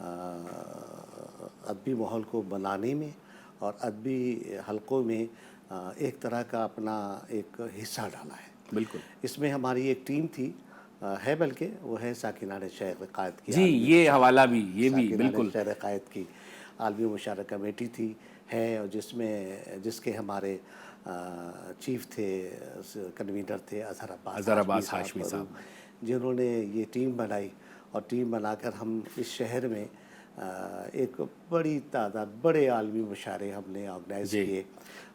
ادبی ماحول کو بنانے میں اور ادبی حلقوں میں ایک طرح کا اپنا ایک حصہ ڈالا ہے. بالکل. اس میں ہماری ایک ٹیم تھی ہے، بلکہ وہ ہے ساکنان شہر قائد کی. جی یہ حوالہ بھی یہ بھی بالکل شہر قائد کی عالمی مشاورہ کمیٹی تھی ہے، اور جس کے ہمارے چیف تھے، کنوینر تھے اظہر عباس ہاشمی صاحب، جنہوں نے یہ ٹیم بنائی. اور ٹیم بنا کر ہم اس شہر میں ایک بڑی تعداد بڑے عالمی مشاعرے ہم نے آرگنائز کیے.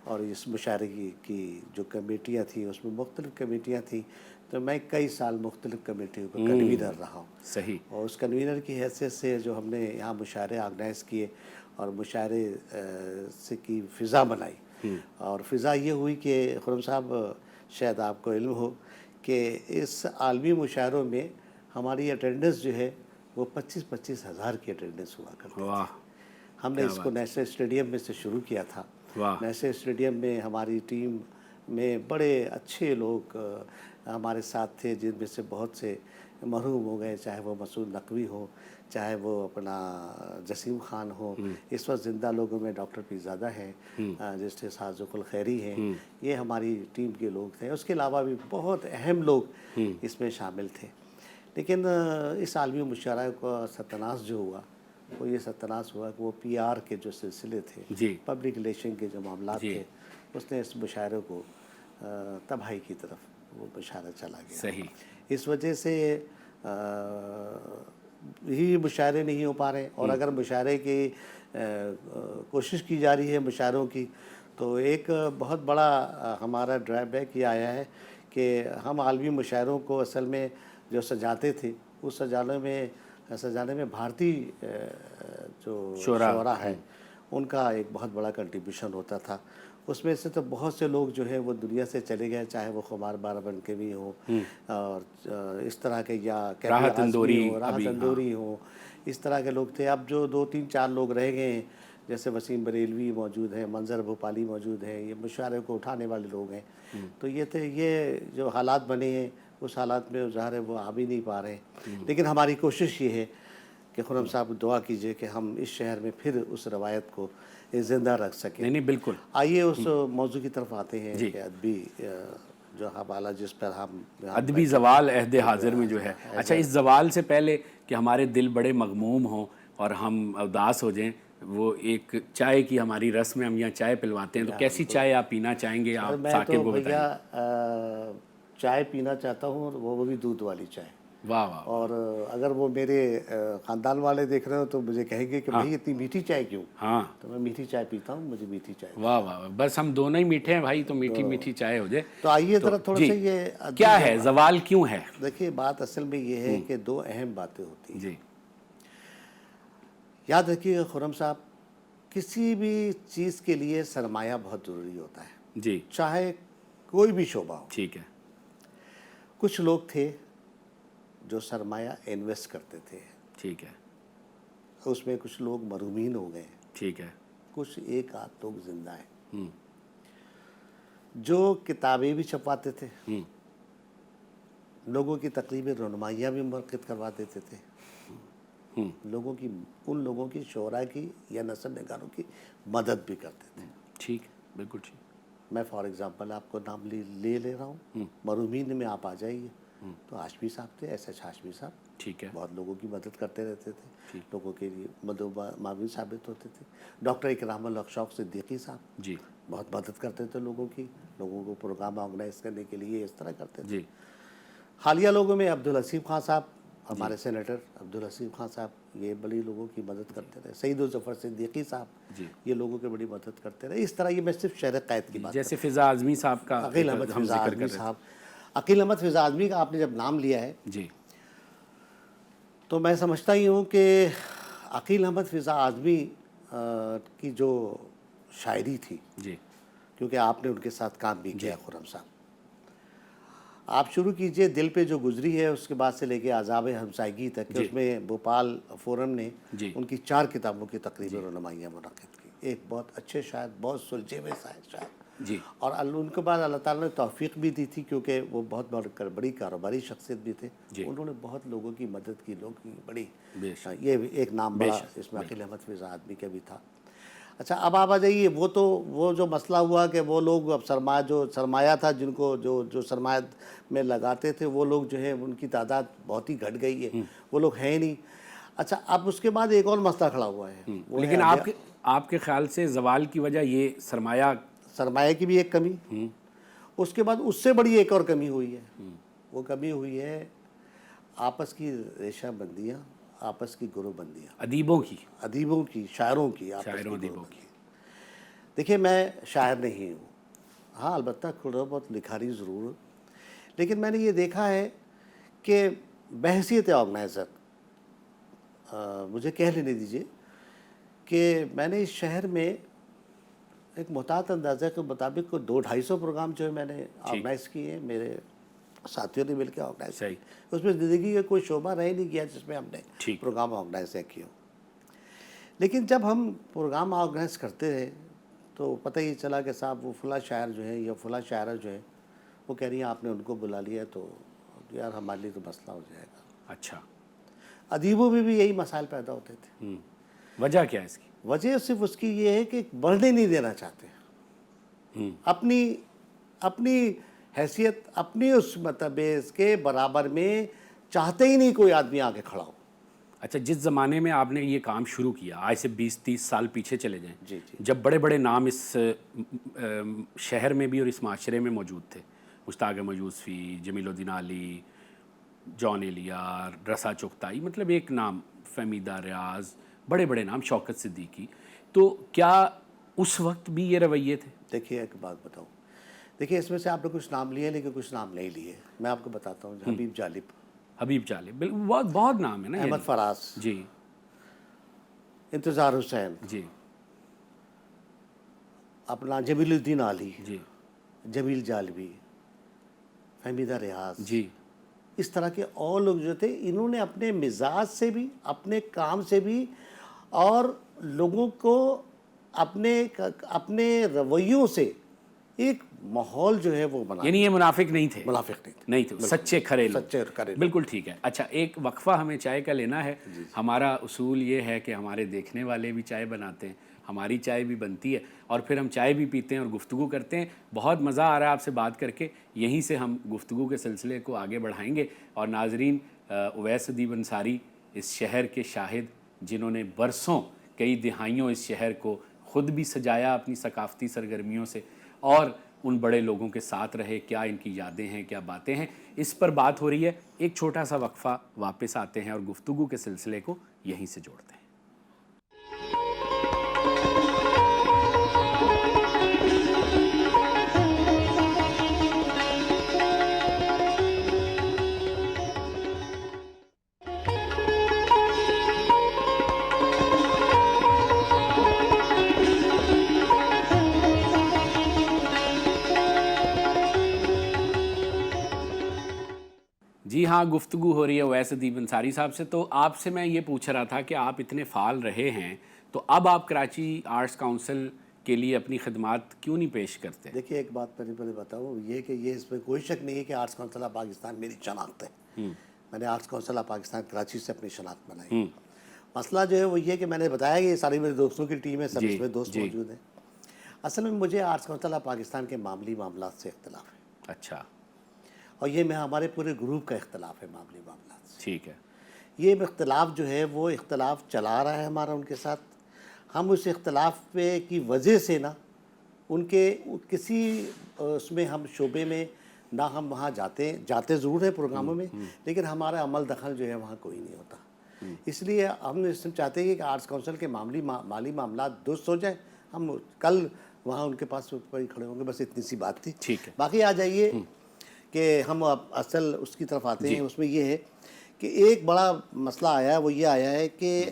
اور اس مشاعرے کی جو کمیٹیاں تھیں اس میں مختلف کمیٹیاں تھیں، تو میں کئی سال مختلف کمیٹیوں کا کنوینر رہا ہوں. صحیح. اور اس کنوینر کی حیثیت سے جو ہم نے یہاں مشاعرے آرگنائز کیے اور مشاعرے سے کی فضا بنائی. اور فضا یہ ہوئی کہ خرم صاحب شاید آپ کو علم ہو کہ اس عالمی مشاعروں میں ہماری اٹینڈنس جو ہے وہ 25 ہزار کی اٹینڈنس ہوا کرتی تھی. ہم نے اس کو نیشنل اسٹیڈیم میں سے شروع کیا تھا. نیشنل اسٹیڈیم میں ہماری ٹیم میں بڑے اچھے لوگ ہمارے ساتھ تھے، جن میں سے بہت سے مرحوم ہو گئے، چاہے وہ مسعود نقوی ہو، چاہے وہ اپنا جسیم خان ہو. اس وقت زندہ لوگوں میں ڈاکٹر پیرزادہ ہیں، جسٹس صادق الخیری ہیں، یہ ہماری ٹیم کے لوگ تھے. اس کے علاوہ بھی بہت اہم لوگ اس میں شامل تھے. لیکن اس عالمی مشاعرہ کا ستناس جو ہوا وہ یہ ستناس ہوا کہ وہ پی آر کے جو سلسلے تھے، پبلک ریلیشن کے جو معاملات تھے، اس نے اس مشاعرے کو تباہی کی طرف وہ مشاعرہ چلا گیا. صحیح. اس وجہ سے ہی مشاعرے نہیں ہو پا رہے. اور اگر مشاعرے کی کوشش کی جا رہی ہے مشاعروں کی، تو ایک بہت بڑا ہمارا ڈرا بیک یہ آیا ہے کہ ہم عالمی مشاعروں کو اصل میں جو سجاتے تھے، اس سجانے میں بھارتی جو شعراء ہیں ان کا ایک بہت بڑا کنٹریبیوشن ہوتا تھا. اس میں سے تو بہت سے لوگ جو ہے وہ دنیا سے چلے گئے، چاہے وہ خمار بارہ کے بھی ہوں اور اس طرح کے، یا راحت اندوری ہوں، اس طرح کے لوگ تھے. اب جو 2-3-4 لوگ رہ گئے ہیں، جیسے وسیم بریلوی موجود ہیں، منظر بھوپالی موجود ہیں، یہ مشاعرے کو اٹھانے والے لوگ ہیں. تو یہ جو حالات بنے ہیں، اس حالات میں ظاہر ہے وہ آ بھی نہیں پا رہے. لیکن ہماری کوشش یہ ہے کہ خرم صاحب دعا کیجئے کہ ہم اس شہر میں پھر اس روایت کو زندہ رکھ سکیں. نہیں بالکل. آئیے اس موضوع کی طرف آتے ہیں کہ ادبی جو حوالہ جس پر ہم ادبی زوال عہد حاضر میں جو ہے. اچھا، اس زوال سے پہلے کہ ہمارے دل بڑے مغموم ہوں اور ہم اداس ہو جائیں، وہ ایک چائے کی ہماری رسم ہے، ہم یہاں چائے پلواتے ہیں. تو کیسی چائے آپ پینا چاہیں گے؟ آپ ثاقب کو بتائیں. میں تو بھیا چائے پینا چاہتا ہوں، وہ بھی دودھ والی چائے. واہ واہ. اور اگر وہ میرے خاندان والے دیکھ رہے ہو تو مجھے کہیں گے کہ بھائی اتنی میٹھی چائے کیوں؟ ہاں تو میں میٹھی چائے پیتا ہوں، مجھے میٹھی چائے. واہ واہ. بس ہم دونوں ہی میٹھے ہیں بھائی، تو میٹھی میٹھی چائے ہو جائے. تو آئیے ذرا تھوڑا سا یہ کیا ہے زوال کیوں ہے؟ دیکھیے، بات اصل میں یہ ہے کہ دو اہم باتیں ہوتی ہیں. جی. یاد رکھیے خرم صاحب، کسی بھی چیز کے لیے سرمایہ بہت ضروری ہوتا ہے. جی. چاہے کوئی بھی شعبہ ہو. ٹھیک ہے. کچھ لوگ تھے جو سرمایہ انویسٹ کرتے تھے. ٹھیک ہے. اس میں کچھ لوگ مرحومین ہو گئے. ٹھیک ہے. کچھ ایک آدھ لوگ زندہ ہیں جو کتابیں بھی چھپواتے تھے، لوگوں کی تقریبیں رونمائیاں بھی منعقد کروا دیتے تھے، ان لوگوں کی شعراء کی یا نثر نگاروں کی مدد بھی کرتے تھے. ٹھیک، بالکل ٹھیک. میں فار ایگزامپل آپ کو نام لے رہا ہوں، مرحومین میں آپ آ جائیے. تو ہاشمی صاحب تھے، ایس ایچ ہاشمی صاحب. ٹھیک ہے. بہت لوگوں کی مدد کرتے رہتے تھے، لوگوں کے لیے مدد معاون ثابت ہوتے تھے. ڈاکٹر اکرام الحق شوق صدیقی صاحب جی بہت مدد کرتے تھے لوگوں کو پروگرام آرگنائز کرنے کے لیے اس طرح کرتے تھے. حالیہ لوگوں میں عبدالحسیب خان صاحب، ہمارے سینیٹر عبدالحسیب خان صاحب، یہ بڑی لوگوں کی مدد کرتے رہے. سعید الظفر صدیقی صاحب یہ لوگوں کی بڑی مدد کرتے رہے. اس طرح یہ میں صرف شہر قائد کی بات، جیسے فضا اعظمی صاحب کا، عقیل احمد فضا اعظمی صاحب. عقیل احمد فضا اعظمی کا آپ نے جب نام لیا ہے جی، تو میں سمجھتا ہی ہوں کہ عقیل احمد فضا اعظمی کی جو شاعری تھی، جی، کیونکہ آپ نے ان کے ساتھ کام بھی کیا خرم صاحب، آپ شروع کیجئے دل پہ جو گزری ہے، اس کے بعد سے لے کے عذاب ہمسائیگی تک، کہ اس میں بھوپال فورم نے ان کی 4 کتابوں کی تقریباً رونمائیاں منعقد کی. ایک بہت اچھے شاعر، بہت سلجھے ہوئے شاعر جی اور ان کے بعد اللہ تعالیٰ نے توفیق بھی دی تھی، کیونکہ وہ بہت بڑی کاروباری شخصیت بھی تھے. انہوں نے بہت لوگوں کی مدد کی، لوگوں کی بڑی، بے شک. یہ بھی ایک نام بڑا اس میں عقیل احمد فیض آدمی کا بھی تھا. اچھا اب آپ آ جائیے، وہ جو مسئلہ ہوا کہ وہ لوگ اب سرمایہ تھا، جن کو جو سرمایہ میں لگاتے تھے، وہ لوگ جو ہے ان کی تعداد بہت ہی گھٹ گئی ہے، وہ لوگ ہیں ہی نہیں. اچھا اب اس کے بعد ایک اور مسئلہ کھڑا ہوا ہے، وہ ہے لیکن آپ کے خیال سے زوال کی وجہ یہ سرمایہ کی بھی ایک کمی. اس کے بعد اس سے بڑی ایک اور کمی ہوئی ہے. وہ کمی ہوئی ہے آپس کی ریشہ بندیاں، آپس کی گروہ بندیاں، ادیبوں کی، شاعروں کی، ادیبوں کی. دیکھیے میں شاعر نہیں ہوں، ہاں البتہ تھوڑا بہت لکھاری ضرور ہوں، لیکن میں نے یہ دیکھا ہے کہ بحیثیت آرگنائزر مجھے کہہ لینے دیجئے کہ میں نے اس شہر میں ایک محتاط اندازہ کے مطابق 200-250 پروگرام جو ہے میں نے آرگنائز کیے ہیں، میرے ساتھیوں نے مل کے آرگنائز کیے. اس میں زندگی کا کوئی شعبہ رہ نہیں گیا جس میں ہم نے پروگرام آرگنائز کیے ہو. لیکن جب ہم پروگرام آرگنائز کرتے رہے تو پتہ یہ چلا کہ صاحب وہ فلاں شاعر جو ہے یا فلاں شاعرہ جو ہے وہ کہہ رہی ہیں آپ نے ان کو بلا لیا تو یار ہمارے لیے تو مسئلہ ہو جائے گا. اچھا. ادیبوں میں بھی یہی مسائل پیدا ہوتے تھے. وجہ کیا ہے اس کی؟ وجہ صرف اس کی یہ ہے کہ بڑھنے نہیں دینا چاہتے. اپنی حیثیت اپنی اس متبیز کے برابر میں چاہتے ہی نہیں کوئی آدمی آگے کھڑا ہو. اچھا جس زمانے میں آپ نے یہ کام شروع کیا، آج سے 20-30 سال پیچھے چلے جائیں، جی جب بڑے بڑے نام اس شہر میں بھی اور اس معاشرے میں موجود تھے، مشتاق احمد یوسفی، جمیل الدین علی، جان ایلیار، رسا چغتائی، مطلب ایک نام فہمیدہ ریاض، بڑے بڑے نام، شوکت صدیقی، تو کیا اس وقت بھی یہ رویے تھے؟ دیکھیے ایک بات بتاؤں، دیکھیے اس میں سے آپ نے کچھ نام لیے لیکن کچھ نام نہیں لیے. میں آپ کو بتاتا ہوں. حبیب جالب، بہت نام ہے نا. احمد فراز، جی. انتظار حسین، جی. اپنا جمیل الدین علی، جی. جمیل جالبی، فہمیدہ ریاض، جی. اس طرح کے اور لوگ جو تھے، انہوں نے اپنے مزاج سے بھی، اپنے کام سے بھی، اور لوگوں کو اپنے رویوں سے ایک ماحول جو ہے وہ بنا. یعنی یہ منافق نہیں تھے؟ منافق نہیں تھے، سچے کھرے لوگ. سچے کھرے لوگ. بالکل ٹھیک ہے. اچھا ایک وقفہ ہمیں چائے کا لینا ہے. ہمارا اصول یہ ہے کہ ہمارے دیکھنے والے بھی چائے بناتے ہیں، ہماری چائے بھی بنتی ہے، اور پھر ہم چائے بھی پیتے ہیں اور گفتگو کرتے ہیں. بہت مزہ آ رہا ہے آپ سے بات کر کے. یہیں سے ہم گفتگو کے سلسلے کو آگے بڑھائیں گے. اور ناظرین، اویس ادیب انصاری اس شہر کے شاہد، جنہوں نے برسوں، کئی دہائیوں اس شہر کو خود بھی سجایا اپنی ثقافتی سرگرمیوں سے، اور ان بڑے لوگوں کے ساتھ رہے. کیا ان کی یادیں ہیں، کیا باتیں ہیں، اس پر بات ہو رہی ہے. ایک چھوٹا سا وقفہ، واپس آتے ہیں اور گفتگو کے سلسلے کو یہیں سے جوڑتے ہیں. جی ہاں، گفتگو ہو رہی ہے اویس ادیب انصاری صاحب سے. تو آپ سے میں یہ پوچھ رہا تھا کہ آپ اتنے فعال رہے ہیں، تو اب آپ کراچی آرٹس کونسل کے لیے اپنی خدمات کیوں نہیں پیش کرتے؟ دیکھیے ایک بات پہلے بتاؤں، یہ کہ یہ اس میں کوئی شک نہیں ہے کہ آرٹس کونسل آف پاکستان میری شناخت ہے. میں نے arts council of Pakistan Karachi سے اپنی شناخت بنائی. مسئلہ جو ہے وہ یہ کہ میں نے بتایا کہ یہ ساری میرے دوستوں کی ٹیم ہے، سب اس میں دوست موجود ہیں. اصل میں مجھے آرٹس کونسل آف پاکستان کے معاملی معاملات سے اختلاف ہے. اچھا. اور یہ میں ہمارے پورے گروپ کا اختلاف ہے معاملی معاملات سے. ٹھیک ہے. یہ اختلاف جو ہے وہ اختلاف چلا رہا ہے ہمارا ان کے ساتھ. ہم اس اختلاف پہ کی وجہ سے نا ان کے کسی اس میں ہم شعبے میں نہ ہم وہاں جاتے ضرور ہیں پروگراموں میں، لیکن ہمارا عمل دخل جو ہے وہاں کوئی نہیں ہوتا. اس لیے ہم اس میں چاہتے ہیں کہ آرٹس کونسل کے مالی معاملات درست ہو جائیں. ہم کل وہاں ان کے پاس کھڑے ہوں گے. بس اتنی سی بات تھی. ٹھیک ہے. باقی آ جائیے کہ ہم اصل اس کی طرف آتے ہیں. اس میں یہ ہے کہ ایک بڑا مسئلہ آیا ہے، وہ یہ آیا ہے کہ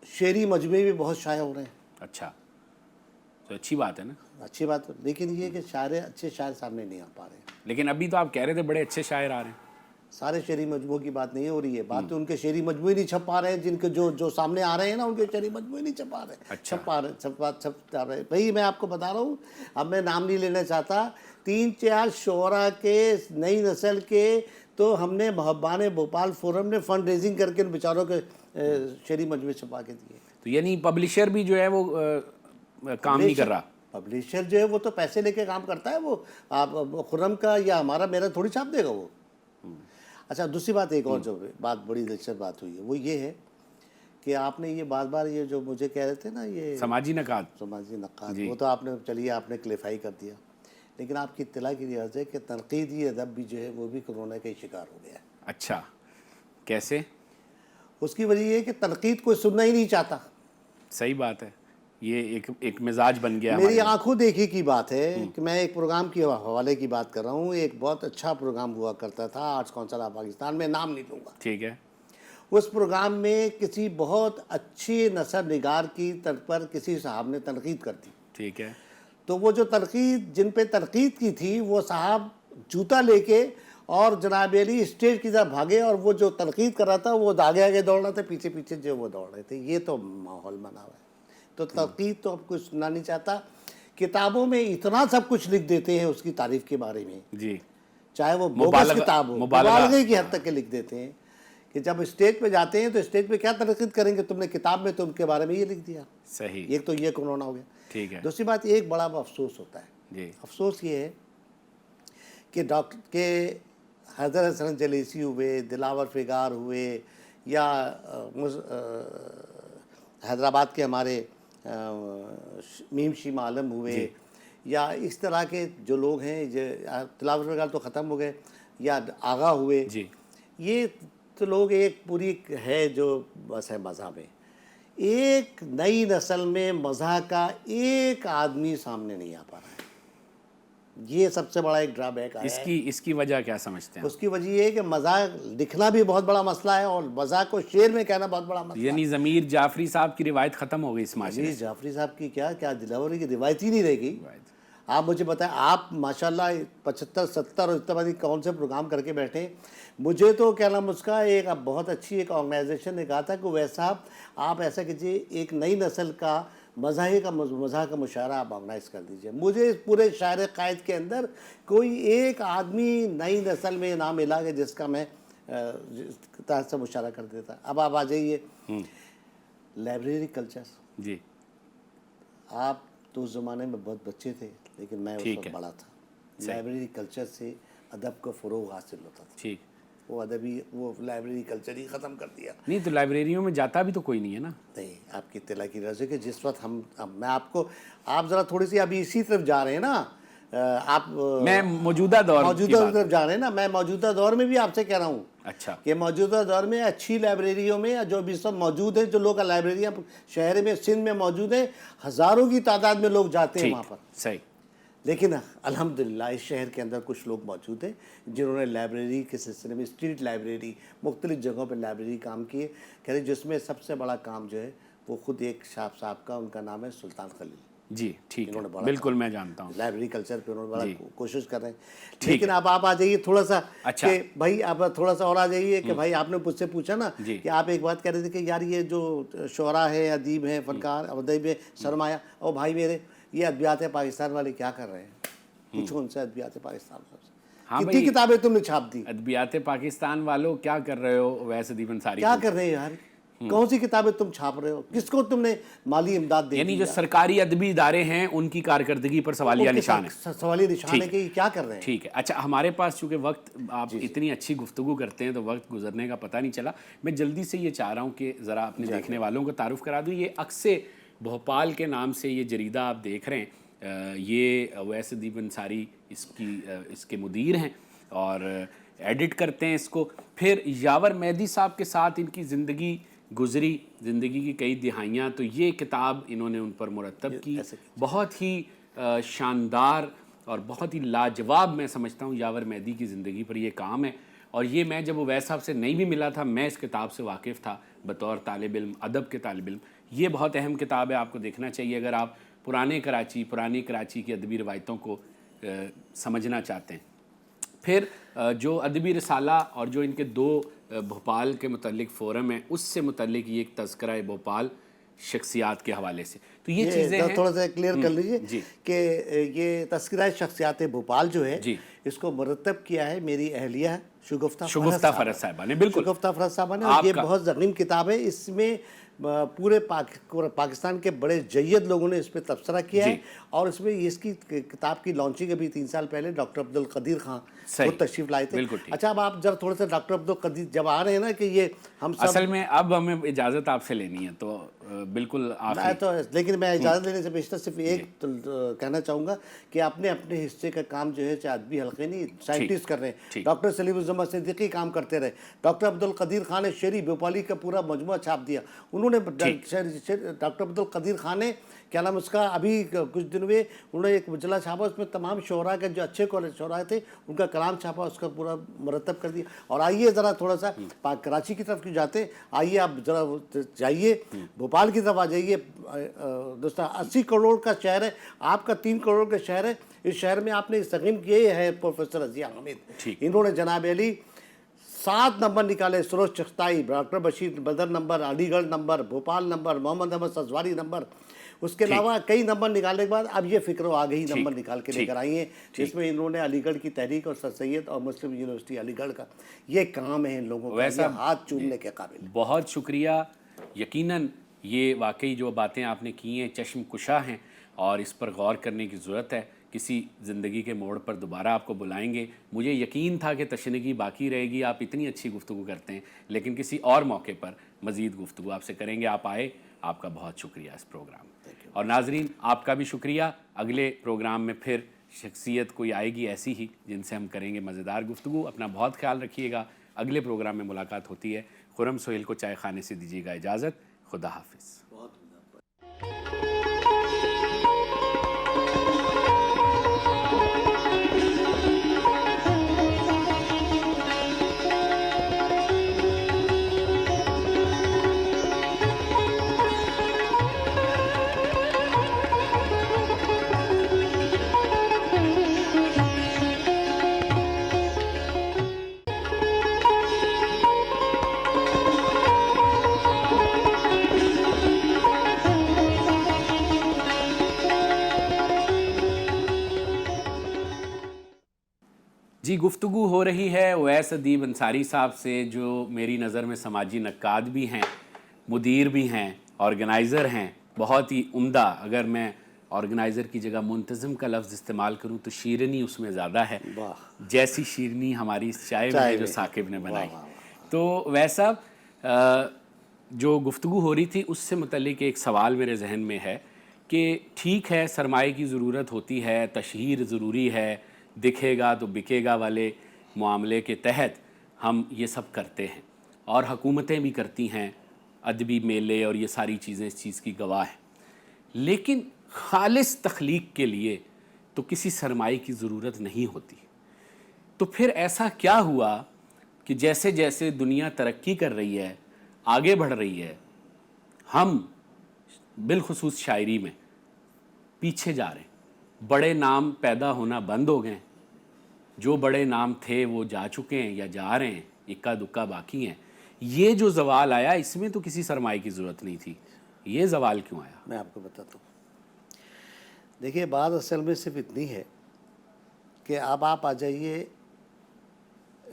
شعری مجموعے بھی بہت شائع ہو رہے ہیں. اچھا، تو اچھی بات ہے نا. اچھی بات ہے، لیکن یہ کہ اچھے شاعر سامنے نہیں آ پا رہے ہیں. لیکن ابھی تو آپ کہہ رہے تھے بڑے اچھے شاعر آ رہے ہیں. سارے شعری مجموعوں کی بات نہیں ہو رہی ہے، بات تو ان کے شعری مجموعے نہیں چھپ پا رہے ہیں، جن کے جو سامنے آ رہے ہیں نا ان کے شعری مجموعے نہیں چھپا رہے، چھپ رہے ہیں بھائی. میں آپ کو بتا رہا ہوں، اب میں نام نہیں لینا چاہتا، 3-4 شعراء کے نئی نسل کے تو ہم نے محبان بھوپال فورم نے فنڈ ریزنگ کر کے ان بیچاروں کے شعری مجموعے چھپا کے دیے. تو یعنی پبلشر بھی جو ہے وہ کام نہیں کر رہا. پبلشر جو ہے وہ تو پیسے لے کے کام کرتا ہے، وہ آپ خرم کا یا ہمارا میرا تھوڑی چھاپ دے گا وہ. اچھا دوسری بات ایک اور جو بات بڑی دلچسپ بات ہوئی ہے وہ یہ ہے کہ آپ نے یہ بار بار یہ جو مجھے کہہ رہے تھے نا یہ سماجی نقاد. سماجی نقاد، وہ تو آپ نے چلیے آپ نے کلیفائی کر دیا، لیکن آپ کی اطلاع کی لحاظ ہے کہ تنقیدی ادب بھی جو ہے وہ بھی کرونا کا شکار ہو گیا ہے. اچھا کیسے؟ اس کی وجہ یہ ہے کہ تنقید کوئی سننا ہی نہیں چاہتا. صحیح بات ہے، یہ ایک مزاج بن گیا. میری آنکھوں دیکھی کی بات ہے کہ میں ایک پروگرام کے حوالے کی بات کر رہا ہوں. ایک بہت اچھا پروگرام ہوا کرتا تھا آرٹس کونسل آف پاکستان میں، نام نہیں لوں گا. ٹھیک ہے. اس پروگرام میں کسی بہت اچھی نثر نگار کی طرف پر کسی صاحب نے تنقید کر دی. ٹھیک ہے. تو وہ جو تنقید جن پہ تنقید کی تھی وہ صاحب جوتا لے کے اور جناب علی اسٹیج کی طرف بھاگے، اور وہ جو تنقید کر رہا تھا وہ آگے آگے دوڑ رہا تھا، پیچھے پیچھے جو وہ دوڑ رہے تھے. یہ تو ماحول بنا ہوا ہے. تو تنقید تو اب کوئی سننا نہیں چاہتا. کتابوں میں اتنا سب کچھ لکھ دیتے ہیں اس کی تعریف کے بارے میں، جی، چاہے وہ بوگس کتاب ہو، مبالغے کی حد تک کے لکھ دیتے ہیں کہ جب اسٹیج پہ جاتے ہیں تو اسٹیج پہ کیا تنقید کریں گے، تم نے کتاب میں تو ان کے بارے میں یہ لکھ دیا. صحیح. ایک تو یہ کرونا ہو گیا. ٹھیک ہے. دوسری بات ایک بڑا افسوس ہوتا ہے. جی. افسوس یہ ہے کہ ڈاکٹر کے حیدر حسن جلیسی ہوئے، دلاور فگار ہوئے، یا حیدرآباد کے ہمارے میم شیم عالم ہوئے، یا اس طرح کے جو لوگ ہیں، دلاور فگار تو ختم ہو گئے، یا آغا ہوئے، یہ تو لوگ ایک پوری ہے جو بس ہے مزاح میں. ایک نئی نسل میں مزاح کا ایک آدمی سامنے نہیں آ پا رہا ہے. یہ سب سے بڑا ایک ڈرا بیک ہے. اس کی وجہ کیا سمجھتے ہیں؟ اس کی وجہ یہ ہے کہ مزاح لکھنا بھی بہت بڑا مسئلہ ہے اور مزاح کو شعر میں کہنا بہت بڑا مسئلہ ہے. یعنی ضمیر جعفری صاحب کی روایت ختم ہو گئی اس معاشرے میں. جعفری صاحب کی کیا دلاوری کی روایت ہی نہیں رہ گئی. آپ مجھے بتائیں، آپ ماشاءاللہ 75-70 اور اتنا بڑی کون سے پروگرام کر کے بیٹھے ہیں. مجھے تو کیا نام اس کا ایک بہت اچھی ایک آرگنائزیشن نے کہا تھا کہ ویسا آپ ایسا کیجیے، ایک نئی نسل کا مزاح کا مشاعرہ آپ آرگنائز کر دیجئے. مجھے پورے شاعر قائد کے اندر کوئی ایک آدمی نئی نسل میں نہ ملا کہ جس کا میں تحت سے مشاعرہ کر دیتا. اب آپ آ جائیے لائبریری کلچر. جی. آپ تو اس زمانے میں بہت بچے تھے لیکن میں اس وقت بڑا تھا. لائبریری کلچر سے ادب کو فروغ حاصل ہوتا تھا. ٹھیک. وہ لائبریری کلچر ہی ختم کر دیا. نہیں تو لائبریریوں میں جاتا بھی تو کوئی نہیں ہے نا. نہیں، آپ کی اطلاع کی رضا کہ جس وقت میں آپ ذرا تھوڑی سی ابھی اسی طرف جا رہے ہیں نا، آپ میں موجودہ دور کی طرف جا رہے ہیں نا. میں موجودہ دور میں بھی آپ سے کہہ رہا ہوں اچھا کہ موجودہ دور میں اچھی لائبریریوں میں جو بھی سب موجود ہیں، جو لوگ لائبریریاں شہر میں سندھ میں موجود ہیں، ہزاروں کی تعداد میں لوگ جاتے ہیں وہاں پر. صحیح. لیکن الحمدللہ اس شہر کے اندر کچھ لوگ موجود ہیں جنہوں نے لائبریری کے سلسلے میں اسٹریٹ لائبریری، مختلف جگہوں پہ لائبریری کام کیے. کہہ جس میں سب سے بڑا کام جو ہے وہ خود ایک صاحب کا، ان کا نام ہے سلطان خلیل. جی ٹھیک ہے، بالکل میں جانتا ہوں. لائبریری کلچر پہ انہوں نے بڑا کوشش کر رہے ہیں. لیکن اب آپ آ جائیے تھوڑا سا کہ بھائی آپ تھوڑا سا اور آ جائیے کہ بھائی آپ نے مجھ سے پوچھا نا کہ آپ ایک بات کہہ رہے تھے کہ یار یہ جو شعراء ہے، ادیب ہیں، فنکار، ادیب ہے، سرمایہ، اور بھائی میرے یہ ادبیات پاکستان والے کیا کر رہے ہیں؟ پوچھو ان سے ادبیات پاکستان والے کتنی کتابیں تم نے چھاپ دی؟ ادبیات پاکستان والوں کیا کر رہے ہو؟ ویس ادیب انصاری کیا کر رہے ہیں یار؟ کون سی کتابیں تم چھاپ رہے ہو؟ کس کو تم نے مالی امداد دی؟ یعنی جو سرکاری ادبی ادارے ہیں ان کی کارکردگی پر سوالیہ نشان ہے. سوالیہ نشان ہے کہ یہ کیا کر رہے ہیں. ٹھیک ہے. اچھا ہمارے پاس چونکہ وقت، آپ اتنی اچھی گفتگو کرتے ہیں تو وقت گزرنے کا پتہ نہیں چلا. میں جلدی سے یہ چاہ رہا ہوں کہ ذرا اپنے دیکھنے والوں کو تعارف کرا دوں. یہ اکثر بھوپال کے نام سے یہ جریدہ آپ دیکھ رہے ہیں، یہ اویس ادیب انصاری اس کے مدیر ہیں اور ایڈٹ کرتے ہیں اس کو. پھر یاور مہدی صاحب کے ساتھ ان کی زندگی کی کئی دہائیاں، تو یہ کتاب انہوں نے ان پر مرتب کی. بہت ہی شاندار اور بہت ہی لاجواب میں سمجھتا ہوں یاور مہدی کی زندگی پر یہ کام ہے. اور یہ میں جب اویس صاحب سے نہیں بھی ملا تھا، میں اس کتاب سے واقف تھا بطور طالب علم، ادب کے طالب علم. یہ بہت اہم کتاب ہے، آپ کو دیکھنا چاہیے اگر آپ پرانی کراچی کی ادبی روایتوں کو سمجھنا چاہتے ہیں. پھر جو ادبی رسالہ اور جو ان کے دو بھوپال کے متعلق فورم ہیں اس سے متعلق یہ ایک تذکرہ بھوپال شخصیات کے حوالے سے، تو یہ چیزیں ہیں۔ تھوڑا سا کلیئر کر لیجئے جی کہ یہ تذکرہ شخصیات بھوپال جو ہے جی اس کو مرتب کیا ہے میری اہلیہ شگفتہ فرج صاحبہ نے، بالکل شگفتہ فرج صاحبہ نے، اور یہ بہت ضخیم کتاب ہے۔ اس میں پورے پاکستان کے بڑے جید لوگوں نے اس پہ تبصرہ کیا ہے، اور اس میں اس کی کتاب کی لانچنگ ابھی 3 سال پہلے ڈاکٹر عبدالقدیر خان وہ تشریف لائے تھے۔ اچھا اب آپ ذرا تھوڑا سا ڈاکٹر عبدالقدیر جب آ رہے ہیں نا کہ یہ ہم سب اصل میں اب ہمیں اجازت آپ سے لینی ہے، تو بالکل لیکن میں اجازت لینے سے بیشتر صرف ایک کہنا چاہوں گا کہ اپنے حصے کا کام جو ہے چاہے ادبی حلقے نہیں سائنٹسٹ کر رہے ہیں۔ ڈاکٹر سلیم الزماں صدیقی کام کرتے رہے، ڈاکٹر عبدالقدیر خان نے شعری بھوپالی کا پورا مجموعہ چھاپ دیا، انہوں نے ڈاکٹر عبدالقدیر خان نے کیا نام اس کا ابھی کچھ دن ہوئے انہوں نے ایک مجلہ چھاپا، اس میں تمام شعراء کے جو اچھے شعراء تھے ان کا کلام چھاپا، اس کا پورا مرتب کر دیا۔ اور آئیے ذرا تھوڑا سا کراچی کی طرف کیوں جاتے ہیں، آئیے آپ ذرا جائیے بھوپال کی طرف آ جائیے۔ دوستان 80 کروڑ کا شہر ہے، آپ کا 3 کروڑ کا شہر ہے، اس شہر میں آپ نے استقیم کیے ہے پروفیسر رضیہ حامد، انہوں نے جناب علی 7 نمبر نکالے، سروش چغتائی، ڈاکٹر بشیر بدر نمبر، علی گڑھ نمبر، بھوپال نمبر، محمد احمد سزواری نمبر، اس کے علاوہ کئی نمبر نکالنے کے بعد اب یہ فکر و آگہی نمبر نکال کے لے کر آئی ہیں، جس میں انہوں نے علی گڑھ کی تحریک اور سر سید اور مسلم یونیورسٹی علی گڑھ کا یہ کام ہے ان لوگوں کا، یہ ہاتھ چومنے کے قابل۔ بہت شکریہ، یقیناً یہ واقعی جو باتیں آپ نے کی ہیں چشم کشا ہیں اور اس پر غور کرنے کی ضرورت ہے۔ کسی زندگی کے موڑ پر دوبارہ آپ کو بلائیں گے، مجھے یقین تھا کہ تشنگی باقی رہے گی، آپ اتنی اچھی گفتگو کرتے ہیں، لیکن کسی اور موقع پر مزید گفتگو آپ سے کریں گے۔ آپ آئے، آپ کا بہت شکریہ اس پروگرام میں، اور ناظرین آپ کا بھی شکریہ۔ اگلے پروگرام میں پھر شخصیت کوئی آئے گی ایسی ہی جن سے ہم کریں گے مزیدار گفتگو۔ اپنا بہت خیال رکھیے گا، اگلے پروگرام میں ملاقات ہوتی ہے۔ خرم سہیل کو چائے خانے سے دیجیے گا اجازت، خدا حافظ۔ جی گفتگو ہو رہی ہے اویس ادیب انصاری صاحب سے، جو میری نظر میں سماجی نقاد بھی ہیں، مدیر بھی ہیں، آرگنائزر ہیں، بہت ہی عمدہ۔ اگر میں آرگنائزر کی جگہ منتظم کا لفظ استعمال کروں تو شیرنی اس میں زیادہ ہے، جیسی شیرنی ہماری اس چائے میں ہے جو ثاقب نے بنائی۔ تو ویسا جو گفتگو ہو رہی تھی اس سے متعلق ایک سوال میرے ذہن میں ہے کہ ٹھیک ہے سرمائے کی ضرورت ہوتی ہے، تشہیر ضروری ہے، دکھے گا تو بکے گا والے معاملے کے تحت ہم یہ سب کرتے ہیں، اور حکومتیں بھی کرتی ہیں، ادبی میلے اور یہ ساری چیزیں اس چیز کی گواہ ہیں، لیکن خالص تخلیق کے لیے تو کسی سرمائے کی ضرورت نہیں ہوتی۔ تو پھر ایسا کیا ہوا کہ جیسے جیسے دنیا ترقی کر رہی ہے، آگے بڑھ رہی ہے، ہم بالخصوص شاعری میں پیچھے جا رہے ہیں، بڑے نام پیدا ہونا بند ہو گئے، جو بڑے نام تھے وہ جا چکے ہیں یا جا رہے ہیں، اکا دکا باقی ہیں۔ یہ جو زوال آیا اس میں تو کسی سرمائے کی ضرورت نہیں تھی، یہ زوال کیوں آیا؟ میں آپ کو بتاتا ہوں، دیکھیے بات اصل میں صرف اتنی ہے کہ اب آپ آ جائیے،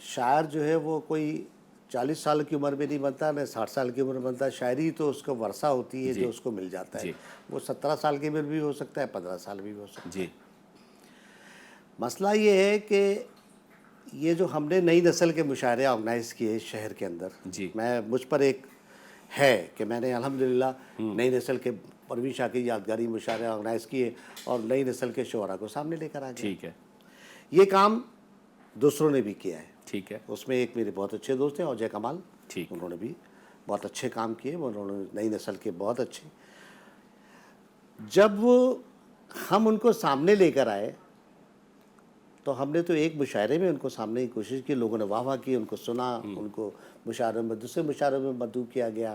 شاعر جو ہے وہ کوئی 40 سال کی عمر میں نہیں بنتا، نہ 60 سال کی عمر میں بنتا، شاعری تو اس کا ورثہ ہوتی ہے جو اس کو مل جاتا ہے، وہ 17 سال کی عمر بھی ہو سکتا ہے، 15 سال بھی ہو سکتا ہے۔ مسئلہ یہ ہے کہ یہ جو ہم نے نئی نسل کے مشاعرے آرگنائز کیے شہر کے اندر، مجھ پر ایک ہے کہ میں نے الحمدللہ نئی نسل کے پروین شاہ کی یادگاری مشاعرے آرگنائز کیے اور نئی نسل کے شعراء کو سامنے لے کر آ گئے۔ ٹھیک ہے، یہ کام دوسروں نے بھی کیا ہے، ٹھیک ہے، اس میں ایک میرے بہت اچھے دوست ہیں اوجے کمال، انہوں نے بھی بہت اچھے کام کیے، انہوں نے نئی نسل کے بہت اچھے۔ جب ہم ان کو سامنے لے کر آئے تو ہم نے تو ایک مشاعرے میں ان کو سامنے کی کوشش کی، لوگوں نے واہ واہ کی، ان کو سنا، ان کو مشاعرے میں دوسرے مشاعرے میں مدعو کیا گیا،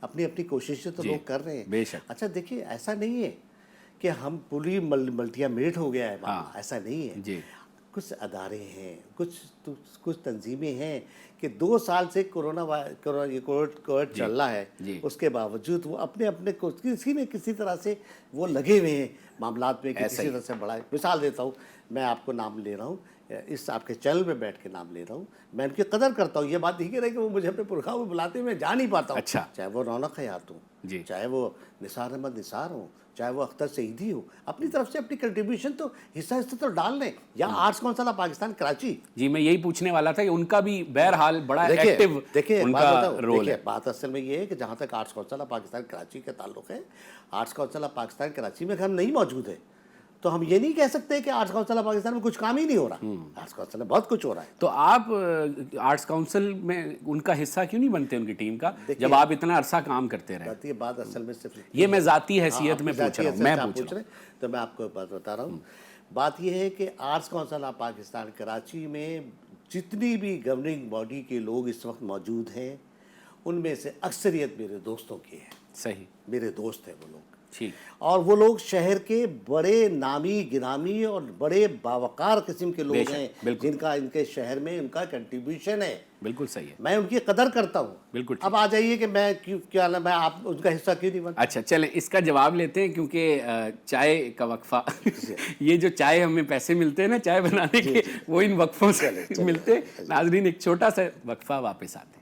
اپنی اپنی کوششیں تو لوگ کر رہے ہیں. بے شک. اچھا دیکھیے ایسا نہیں ہے کہ ہم پوری ملٹیا میٹ ہو گیا ہے معاملہ، ایسا نہیں ہے. جی کچھ ادارے ہیں، کچھ تنظیمیں ہیں کہ 2 سال سے کووڈ چل رہا ہے، اس کے باوجود وہ اپنے اپنے کسی نہ کسی طرح سے وہ لگے ہوئے ہیں معاملات میں کہ کسی طرح سے بڑھائے. مثال دیتا ہوں، میں آپ کو نام لے رہا ہوں، اس آپ کے چینل پہ بیٹھ کے نام لے رہا ہوں، میں ان کی قدر کرتا ہوں. یہ بات نہیں کہہ رہا کہ وہ مجھے اپنے پرکھا میں بلاتے ہیں، میں جا نہیں پاتا ہوں. اچھا. چاہے وہ رونق حیات ہوں، چاہے وہ نثار احمد نثار ہوں، چاہے وہ اختر سعیدی ہو، اپنی طرف سے اپنی کنٹریبیوشن تو حصہ تو ڈال لیں. یا arts council of Pakistan Karachi. جی میں یہی پوچھنے والا تھا کہ ان کا بھی بہرحال بڑا ایکٹیو ان کا رول ہے. بات اصل میں یہ ہے کہ جہاں تک arts council of Pakistan Karachi کا تعلق ہے، arts council of Pakistan Karachi میں ہم نہیں موجود ہے تو ہم یہ نہیں کہہ سکتے کہ آرٹس کونسل آف پاکستان میں کچھ کام ہی نہیں ہو رہا. آرٹس کونسل میں بہت کچھ ہو رہا ہے. تو آپ آرٹس کونسل میں ان کا حصہ کیوں نہیں بنتے ان کی ٹیم کا، جب آپ اتنا عرصہ کام کرتے رہے؟ یہ بات اصل میں صرف یہ میں ذاتی حیثیت میں پوچھ رہا ہوں، میں پوچھ رہا ہوں. تو میں آپ کو بات بتا رہا ہوں. بات یہ ہے کہ arts council of Pakistan Karachi میں جتنی بھی گورننگ باڈی کے لوگ اس وقت موجود ہیں ان میں سے اکثریت میرے دوستوں کی ہے. صحیح. میرے دوست ہیں وہ لوگ. ٹھیک. اور وہ لوگ شہر کے بڑے نامی گرامی اور بڑے باوقار قسم کے لوگ ہیں جن کا ان کے شہر میں ان کا کنٹریبیوشن ہے. بالکل صحیح ہے. میں ان کی قدر کرتا ہوں. بالکل. اب آ جائیے کہ میں کیا میں آپ ان کا حصہ کیوں نہیں بنتا. اچھا چلیں اس کا جواب لیتے ہیں کیونکہ چائے کا وقفہ یہ جو چائے ہمیں پیسے ملتے ہیں نا چائے بنانے کے وہ ان وقفوں سے ملتے. ناظرین ایک چھوٹا سا وقفہ، واپس آتے ہیں.